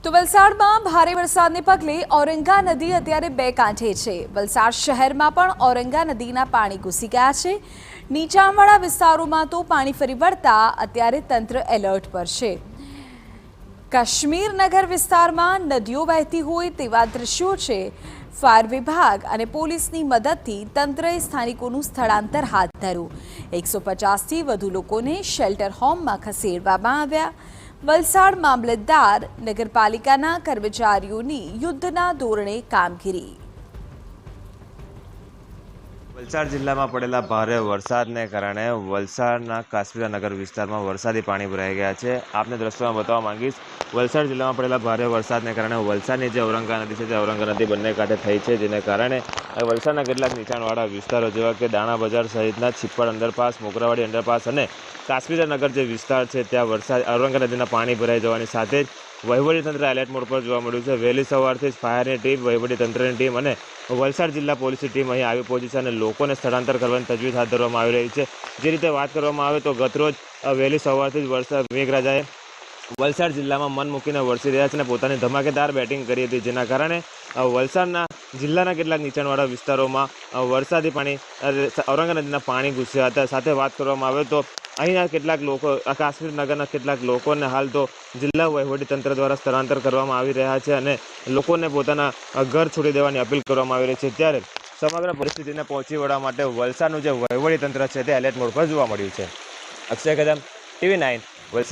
તો વલસાડમાં ભારે વરસાદને પગલે ઔરંગા નદી અત્યારે બે કાંઠે છે। વલસાડ શહેરમાં પણ ઔરંગા નદીના પાણી ઘૂસી ગયા છે। નીચાણવાળા વિસ્તારોમાં તો પાણી ફરી વળતા અત્યારે તંત્ર એલર્ટ પર છે। કાશ્મીર નગર વિસ્તારમાં નદીઓ વહેતી હોય તેવા દ્રશ્યો છે। ફાયર વિભાગ અને પોલીસની મદદથી તંત્રએ સ્થાનિકોનું સ્થળાંતર હાથ ધર્યું। 150થી વધુ લોકોને શેલ્ટર હોમમાં ખસેડવામાં આવ્યા। વલસાડ મામલતદાર નગરપાલિકાના કર્મચારીઓની યુદ્ધના ધોરણે કામગીરી। વલસાડ જિલ્લામાં પડેલા ભારે વરસાદને કારણે વલસાડના કાશ્મીર નગર વિસ્તારમાં વરસાદી પાણી ભરાઈ ગયા છે। આપને દ્રશ્યોમાં બતાવવા માંગીશ, વલસાડ જિલ્લામાં પડેલા ભારે વરસાદને કારણે વલસાડની જે ઔરંગા નદી છે તે ઔરંગા નદી બંને કાંઠે થઈ છે, જેને કારણે વલસાડના કેટલાક નીચાણવાળા વિસ્તારો જેવા કે દાણા બજાર સહિતના છિપ્પડ અંડરપાસ, મોગરાવાડી અંડરપાસ અને કાશ્મીર નગર જે વિસ્તાર છે ત્યાં વરસાદ ઔરંગા નદીના પાણી ભરાઈ જવાની સાથે જ વહીવટીતંત્ર એલર્ટ મોડ પર જોવા મળ્યું છે। વહેલી સવારથી જ ફાયરની ટીમ, વહીવટીતંત્રની ટીમ અને વલસાડ જિલ્લા પોલીસની ટીમ અહીં આવી પહોંચી છે અને લોકોને સ્થળાંતર કરવાની તજવીજ હાથ ધરવામાં આવી રહી છે। જે રીતે વાત કરવામાં આવે તો ગતરોજ વહેલી સવારથી જ મેઘરાજાએ વલસાડ જિલ્લામાં મન મૂકીને વરસી રહ્યા છે અને પોતાની ધમાકેદાર બેટિંગ કરી હતી, જેના કારણે વલસાડના જિલ્લાના કેટલાક નીચાણવાળા વિસ્તારોમાં વરસાદી પાણી ઔરંગા નદીના પાણી ઘૂસ્યા હતા। સાથે વાત કરવામાં આવે તો અહીંના કેટલાક લોકો, કાશ્મીર નગરના કેટલાક લોકોને હાલ તો જિલ્લા વહીવટીતંત્ર દ્વારા સ્થળાંતર કરવામાં આવી રહ્યા છે અને લોકોને પોતાના ઘર છોડી દેવાની અપીલ કરવામાં આવી રહી છે। ત્યારે સમગ્ર પરિસ્થિતિને પહોંચી વળવા માટે વલસાડનું જે વહીવટીતંત્ર છે તે એલર્ટ મોડ પર જોવા મળ્યું છે। અક્ષય કદમ, TV9, વલસાડ।